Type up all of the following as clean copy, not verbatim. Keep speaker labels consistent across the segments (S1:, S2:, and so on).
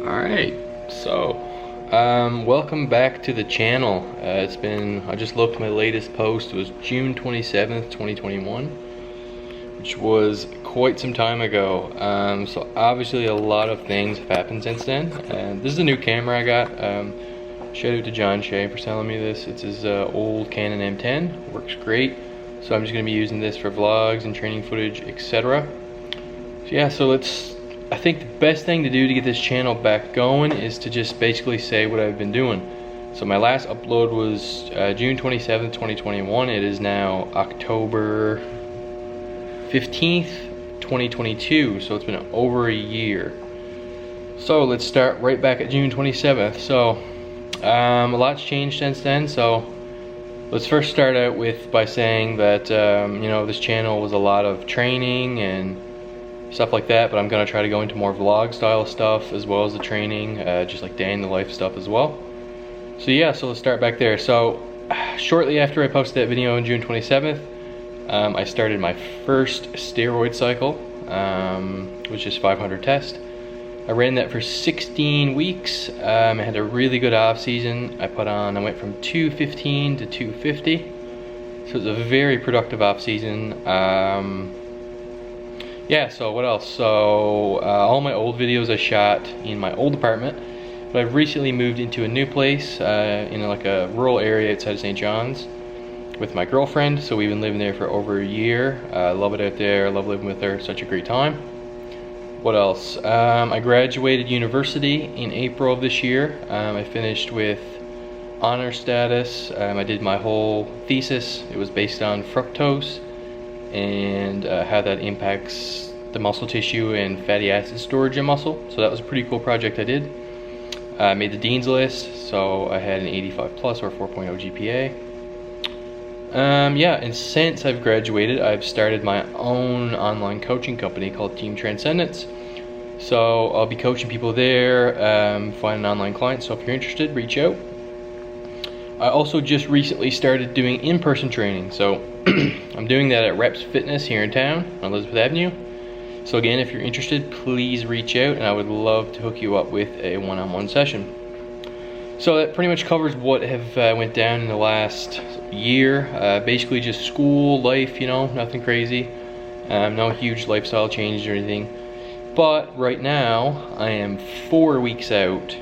S1: Alright, so welcome back to the channel. I just looked, my latest post was June 27th, 2021, which was quite some time ago. So obviously a lot of things have happened since then. And this is a new camera I got. Shout out to John Shea for selling me this. It's his old Canon M10, works great. So I'm just going to be using this for vlogs and training footage, etc. So yeah, I think the best thing to do to get this channel back going is to just basically say what I've been doing. So my last upload was June 27th, 2021. It is now October 15th, 2022. So it's been over a year. So let's start right back at June 27th. So a lot's changed since then. So let's first start out by saying that this channel was a lot of training and stuff like that, but I'm gonna try to go into more vlog style stuff as well as the training, just like day in the life stuff as well. So yeah, so let's start back there. So shortly after I posted that video on June 27th, I started my first steroid cycle, which is 500 test. I ran that for 16 weeks. I had a really good off season. I went from 215 to 250. So it was a very productive off season. Yeah, so what else? So all my old videos I shot in my old apartment, but I've recently moved into a new place in like a rural area outside of St. John's with my girlfriend. So we've been living there for over a year. I love it out there. I love living with her. Such a great time. What else? I graduated university in April of this year. I finished with honor status. I did my whole thesis. It was based on fructose and how that impacts the muscle tissue and fatty acid storage in muscle. So that was a pretty cool project I did. I made the dean's list, so I had an 85 plus or 4.0 GPA. Yeah, and since I've graduated, I've started my own online coaching company called Team Transcendence. So I'll be coaching people there, finding online clients. So if you're interested, reach out. I also just recently started doing in-person training. So I'm doing that at Reps Fitness here in town on Elizabeth Avenue. So again, if you're interested, please reach out and I would love to hook you up with a one-on-one session. So that pretty much covers what have went down in the last year. Basically just school, life, nothing crazy. No huge lifestyle changes or anything. But right now, I am 4 weeks out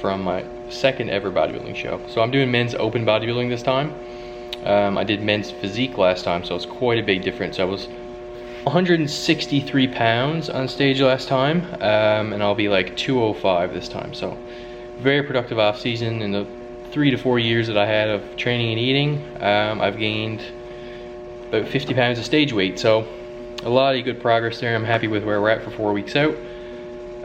S1: from my second ever bodybuilding show. So I'm doing men's open bodybuilding this time. I did men's physique last time, so it's quite a big difference. I was 163 pounds on stage last time, and I'll be like 205 this time. So very productive off season. In the 3 to 4 years that I had of training and eating, I've gained about 50 pounds of stage weight. So a lot of good progress there. I'm happy with where we're at for 4 weeks out.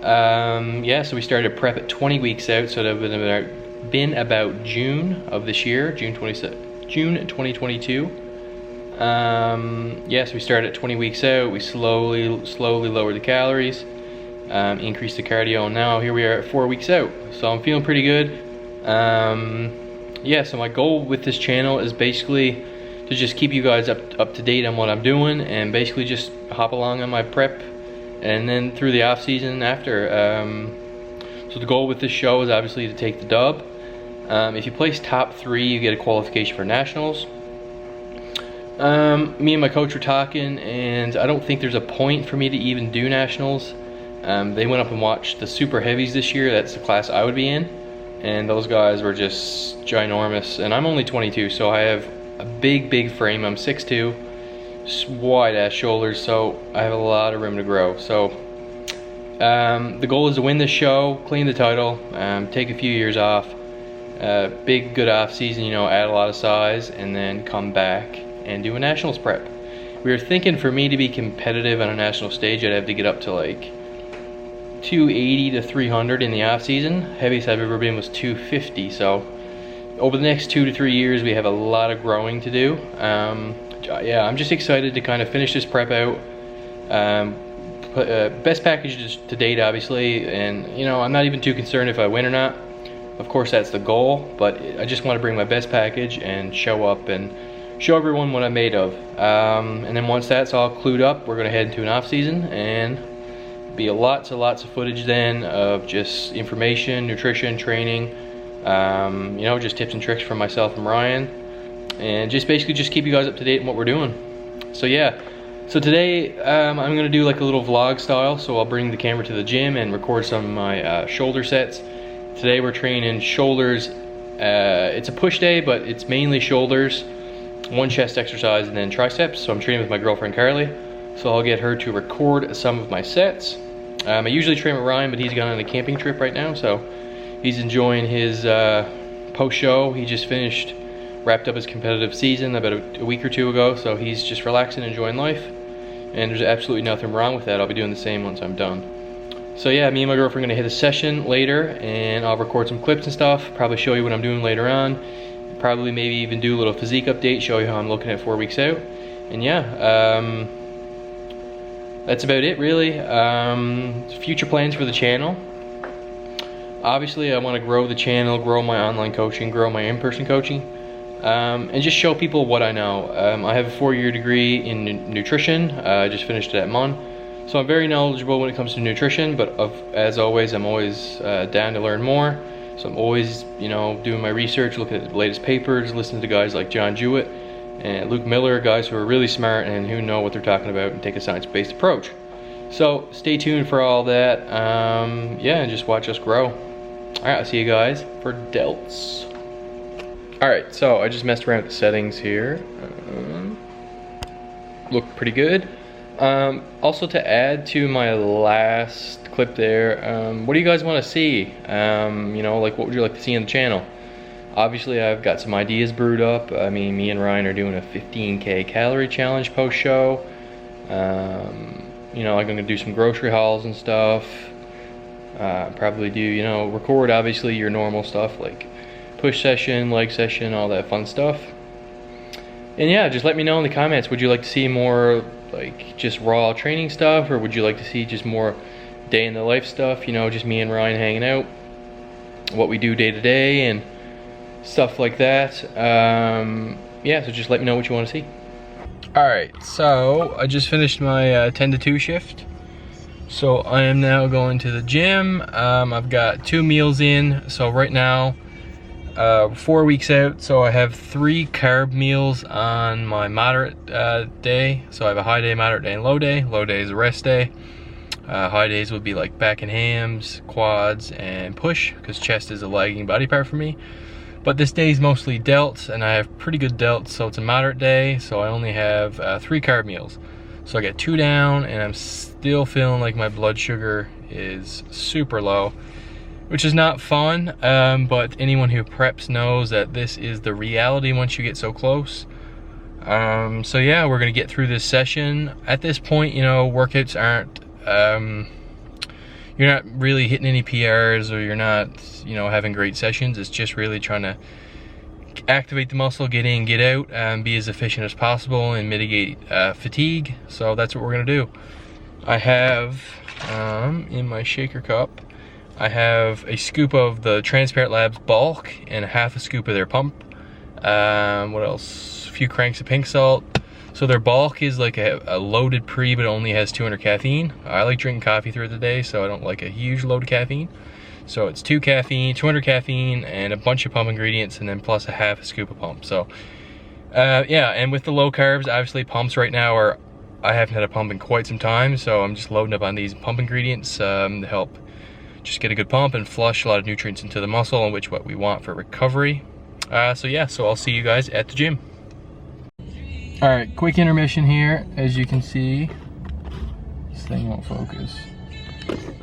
S1: Yeah, so we started prep at 20 weeks out, so that would have been about June of this year, June 2022. Yeah, so we started at 20 weeks out. We slowly lowered the calories, increased the cardio, and now here we are at 4 weeks out. So I'm feeling pretty good. Yeah, so my goal with this channel is basically to just keep you guys up to date on what I'm doing, and basically just hop along on my prep and then through the off season after. So the goal with this show is obviously to take the dub. If you place top 3, you get a qualification for nationals. Me and my coach were talking, and I don't think there's a point for me to even do nationals. They went up and watched the super heavies this year. That's the class I would be in, and those guys were just ginormous, and I'm only 22, so I have a big frame. I'm 6'2", wide ass shoulders, so I have a lot of room to grow. So the goal is to win this show, clean the title, take a few years off, big good off season, add a lot of size, and then come back and do a nationals prep. We were thinking for me to be competitive on a national stage, I'd have to get up to like 280 to 300 in the off season. Heaviest I've ever been was 250. So over the next 2 to 3 years, we have a lot of growing to do. Yeah, I'm just excited to kind of finish this prep out. Best package to date, obviously, and I'm not even too concerned if I win or not. Of course, that's the goal, but I just want to bring my best package and show up and show everyone what I'm made of. And then once that's all clued up, we're going to head into an off season and Be lots and lots of footage then of just information, nutrition, training, you know, just tips and tricks from myself and Ryan, and just basically just keep you guys up to date on what we're doing. So yeah, so today I'm gonna do like a little vlog style. So I'll bring the camera to the gym and record some of my shoulder sets. Today we're training shoulders. It's a push day, but it's mainly shoulders, one chest exercise, and then triceps. So I'm training with my girlfriend Carly. So I'll get her to record some of my sets. I usually train with Ryan, but he's gone on a camping trip right now, so he's enjoying his post-show. He just wrapped up his competitive season about a week or two ago, so he's just relaxing, enjoying life, and there's absolutely nothing wrong with that. I'll be doing the same once I'm done. So yeah, me and my girlfriend are gonna hit a session later, and I'll record some clips and stuff, probably show you what I'm doing later on, probably maybe even do a little physique update, show you how I'm looking at 4 weeks out, and yeah, that's about it really. Future plans for the channel. Obviously I want to grow the channel, grow my online coaching, grow my in-person coaching, and just show people what I know. I have a 4-year degree in nutrition. I just finished it at MUN. So I'm very knowledgeable when it comes to nutrition, but as always, I'm always down to learn more. So I'm always, you know, doing my research, looking at the latest papers, listening to guys like John Jewett and Luke Miller, guys who are really smart and who know what they're talking about and take a science-based approach. So stay tuned for all that. Yeah, and just watch us grow. All right, I'll see you guys for delts. All right, so I just messed around with the settings here. Look pretty good. Also, to add to my last clip there, what do you guys want to see? You know, like what would you like to see on the channel? Obviously, I've got some ideas brewed up. I mean, me and Ryan are doing a 15K calorie challenge post-show. You know, I'm gonna do some grocery hauls and stuff. Probably do, you know, record obviously your normal stuff like push session, leg session, all that fun stuff. And yeah, just let me know in the comments, would you like to see more like just raw training stuff, or would you like to see just more day in the life stuff, you know, just me and Ryan hanging out, what we do day to day and stuff like that. Yeah, so just let me know what you want to see. Alright, so I just finished my 10 to 2 shift. So I am now going to the gym. I've got 2 meals in. So right now, 4 weeks out, so I have 3 carb meals on my moderate day. So I have a high day, moderate day, and low day. Low day is a rest day. High days would be like back and hams, quads, and push, because chest is a lagging body part for me. But this day is mostly delts, and I have pretty good delts, so it's a moderate day, so I only have 3 carb meals. So I get 2 down, and I'm still feeling like my blood sugar is super low, which is not fun, but anyone who preps knows that this is the reality once you get so close. So yeah, we're gonna get through this session. At this point, you know, workouts aren't, you're not really hitting any PRs, or you're not, you know, having great sessions. It's just really trying to activate the muscle, get in, get out, and be as efficient as possible and mitigate fatigue. So that's what we're gonna do. I have, in my shaker cup, I have a scoop of the Transparent Labs bulk and a half a scoop of their pump. What else? A few cranks of pink salt. So their bulk is like a loaded pre, but it only has 200 caffeine. I like drinking coffee throughout the day, so I don't like a huge load of caffeine. So it's 200 caffeine, and a bunch of pump ingredients, and then plus a half a scoop of pump. So yeah, and with the low carbs, obviously pumps right now are, I haven't had a pump in quite some time, so I'm just loading up on these pump ingredients to help just get a good pump and flush a lot of nutrients into the muscle, and which what we want for recovery. So yeah, so I'll see you guys at the gym. All right, quick intermission here. As you can see, this thing won't focus,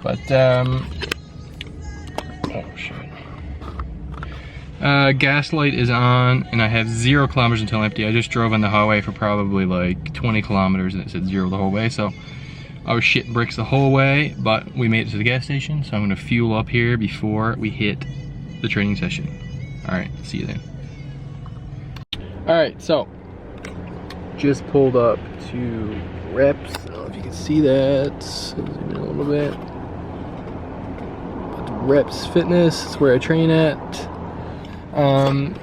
S1: but oh shit. Gas light is on, and I have 0 kilometers until empty. I just drove on the highway for probably like 20 kilometers, and it said 0 the whole way, so I was shitting bricks the whole way, but we made it to the gas station, so I'm gonna fuel up here before we hit the training session. All right, see you then. All right, so just pulled up to reps. I don't know if you can see that. Zoom in a little bit. But Reps Fitness is where I train at.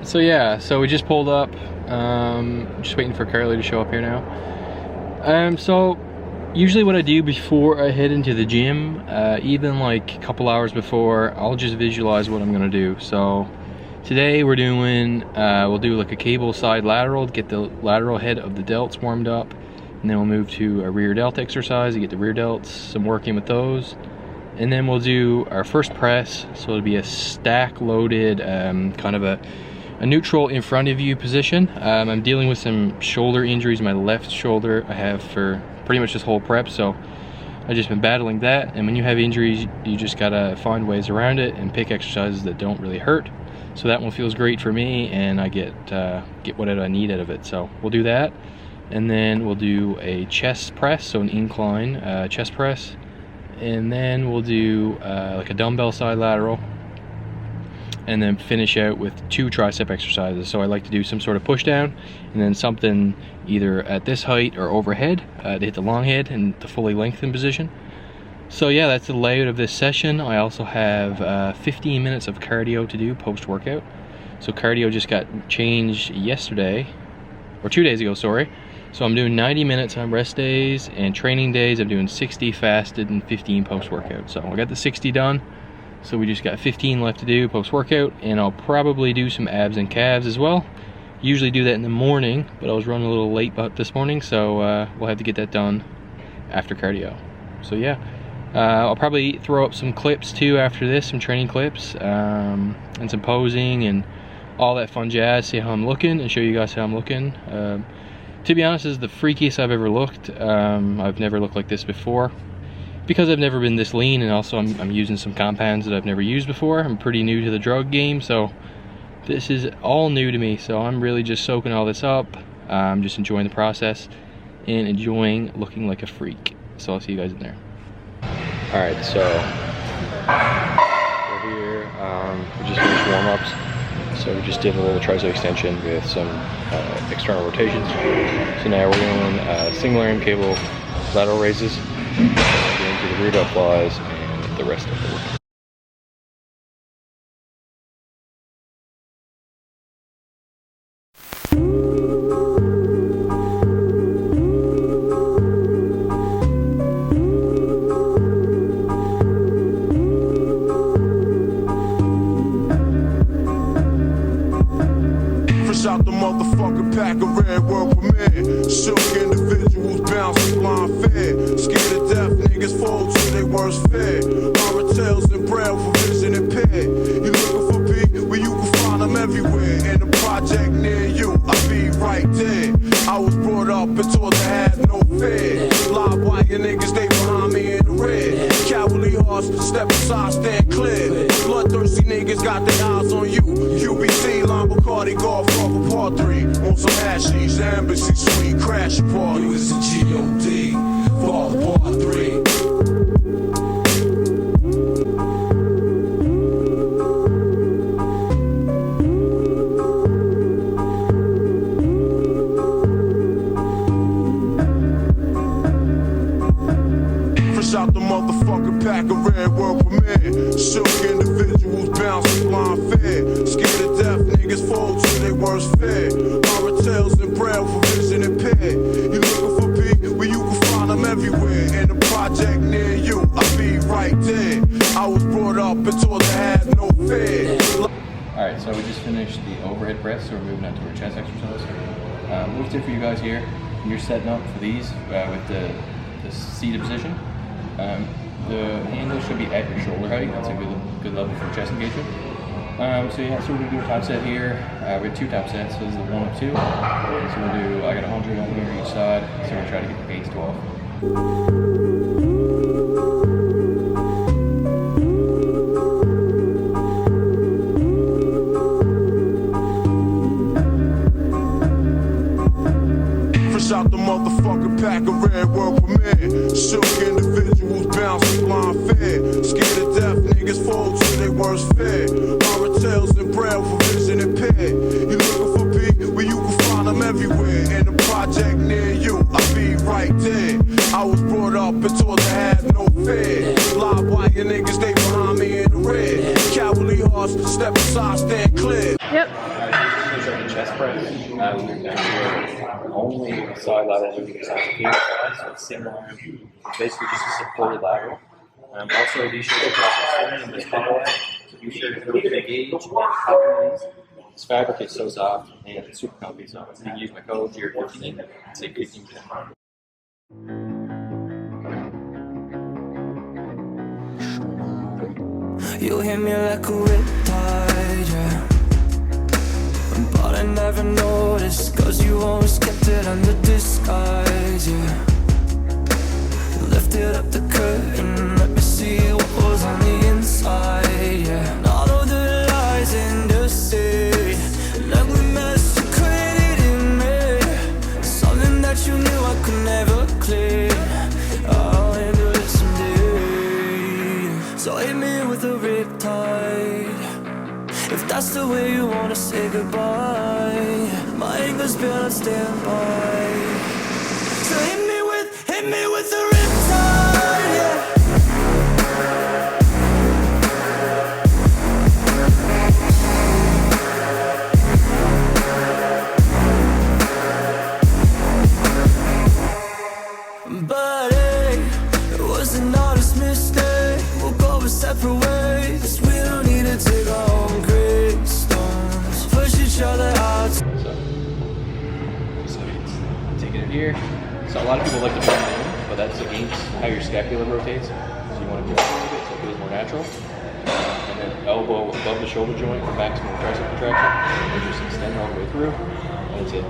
S1: So yeah, so we just pulled up. Just waiting for Carly to show up here now. So Usually what I do before I head into the gym, even like a couple hours before, I'll just visualize what I'm gonna do. So today we're doing, we'll do like a cable side lateral to get the lateral head of the delts warmed up. And then we'll move to a rear delt exercise to get the rear delts, some working with those. And then we'll do our first press. So it'll be a stack loaded, kind of a neutral in front of you position. I'm dealing with some shoulder injuries in my left shoulder. I have for pretty much this whole prep, so I've just been battling that. And when you have injuries, you just gotta find ways around it and pick exercises that don't really hurt. So that one feels great for me, and I get whatever I need out of it. So we'll do that, and then we'll do a chest press, so an incline chest press, and then we'll do like a dumbbell side lateral, and then finish out with 2 tricep exercises. So I like to do some sort of push down, and then something either at this height or overhead to hit the long head and the fully lengthened position. So yeah, that's the layout of this session. I also have 15 minutes of cardio to do post-workout. So cardio just got changed yesterday, or 2 days ago, sorry. So I'm doing 90 minutes on rest days, and training days I'm doing 60 fasted and 15 post-workout. So I got the 60 done. So we just got 15 left to do post-workout, and I'll probably do some abs and calves as well. Usually do that in the morning, but I was running a little late this morning, so we'll have to get that done after cardio. So yeah, I'll probably throw up some clips too after this, some training clips, and some posing and all that fun jazz, see how I'm looking and show you guys how I'm looking. To be honest, this is the freakiest I've ever looked. I've never looked like this before, because I've never been this lean, and also I'm using some compounds that I've never used before. I'm pretty new to the drug game, so this is all new to me. So I'm really just soaking all this up. I'm just enjoying the process and enjoying looking like a freak. So I'll see you guys in there. All right, so we're here. We just finished warm-ups. So we just did a little tricep extension with some external rotations. So now we're doing single arm cable lateral raises. Into the rear delt flies and the rest of the work.
S2: Fresh out the motherfucking pack of red world premiere. Shook individuals bouncing blind fear. Scared to death, niggas fall to their worst fear. Horror tales and braille for vision impaired. You looking for P? Well, you can find them everywhere. In a project near you, I'll be right there. I was brought up and taught to have no fear. Live wire niggas, they behind me in the red. Cowardly hearts, step aside, stand clear. Bloodthirsty niggas got their eyes on you. QBC, Lamborghini, golf off part 3. On some hashies, embassy suite, crash party. It was a G.O.D. for part 3. Out the motherfucking pack of red world premiere. Shook individuals bouncing blind fear. Scared to death, niggas fall to their worst fear. Horror tales and braille for vision impaired. You looking for P? Well, you can find them everywhere. In a project near you, I'll be right there. I was brought up and taught to have no fear.
S1: Alright, so we just finished the overhead press, so we're moving on to our chest exercise. Little tip for you guys here: you're setting up for these with the seated position. The handle should be at your shoulder height. That's a good level for chest engagement. So yeah, so we're gonna do a top set here. We have 2 top sets, so this is the 1 of 2. So we'll do, I got 100 on here each side. So we're gonna try to get the base 12.
S2: Out the motherfucking pack of red world premiere. Shook individuals bouncing blind fear. Scared to death, niggas fall to their worst fear. Horror tales and braille for vision impaired. You looking for P? Well, you can find them everywhere. In a project near you, I'll be right there. I was brought up and taught to have no fear. Live wire niggas, they behind me in the red. Cowardly hearts, step aside, stand clear.
S3: Yep.
S1: The chest press. We're down here. Only side lateral moving besides the cable side, so it's single arm
S3: It's basically just a supported lateral. Also, these shirts are in this colorway. So these shirts are really gauge and comfy. This fabric is so soft and it's super comfy. So you can use my code here, 15, save 15%.
S4: You hit me like a riptide, yeah. But I never noticed, cause you always kept it under disguise, yeah. Lifted up the curtain, let me see what was on the inside, yeah. And all of the lies and deceit, an ugly mess you created in me, something that you knew I could never clear. I'll handle it someday. So hit me with a riptide, if that's the way you wanna say goodbye. My anger's been on standby. So hit me with a riptide, yeah. But hey, it was an honest mistake. We'll go our separate ways. We don't need to take our own gravestones, push each other out.
S1: So taking it here. So a lot of people like to bend in, but that's against how your scapula rotates. So you want to go up a little bit so it feels more natural. And then elbow above the shoulder joint for maximum tricep contraction. And just extend all the way through. And that's it.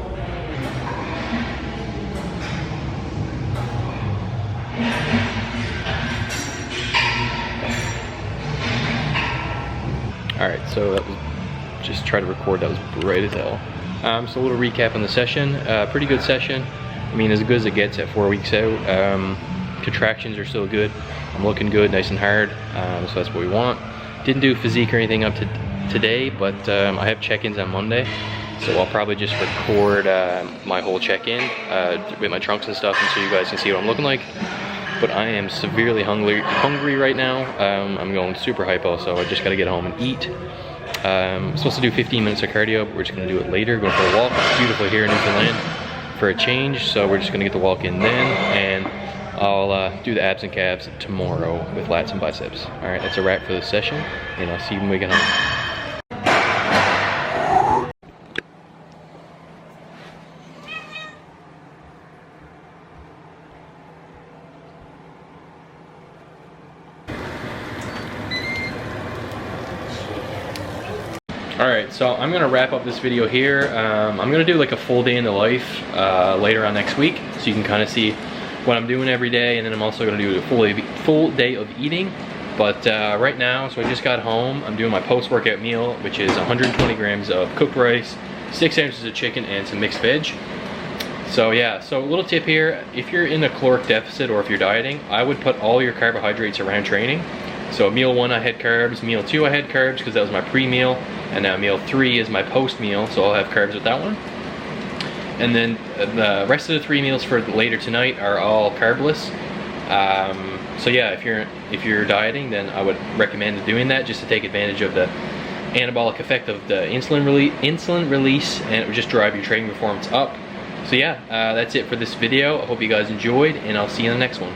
S1: Alright, so that was just try to record, that was bright as hell. So a little recap on the session. Pretty good session. I mean, as good as it gets at 4 weeks out. Contractions are still good. I'm looking good, nice and hard. So that's what we want. Didn't do physique or anything up to today, but I have check-ins on Monday. So I'll probably just record my whole check-in with my trunks and stuff, and so you guys can see what I'm looking like. But I am severely hungry right now. I'm going super hypo, so I just gotta get home and eat. I'm supposed to do 15 minutes of cardio, but we're just gonna do it later, going for a walk. It's beautiful here in Newfoundland for a change, so we're just gonna get the walk in then, and I'll do the abs and calves tomorrow with lats and biceps. All right, that's a wrap for this session, and I'll see you when we get home. Alright, so I'm going to wrap up this video here. I'm going to do like a full day in the life later on next week, so you can kind of see what I'm doing every day, and then I'm also going to do a full day of eating. But right now, so I just got home, I'm doing my post-workout meal, which is 120 grams of cooked rice, 6 ounces of chicken, and some mixed veg. So yeah, so a little tip here, if you're in a caloric deficit or if you're dieting, I would put all your carbohydrates around training. So meal 1 I had carbs, meal 2 I had carbs because that was my pre-meal, and now meal 3 is my post-meal, so I'll have carbs with that one. And then the rest of the 3 meals for later tonight are all carbless. So yeah, if you're dieting, then I would recommend doing that just to take advantage of the anabolic effect of the insulin release, and it would just drive your training performance up. So yeah, that's it for this video. I hope you guys enjoyed, and I'll see you in the next one.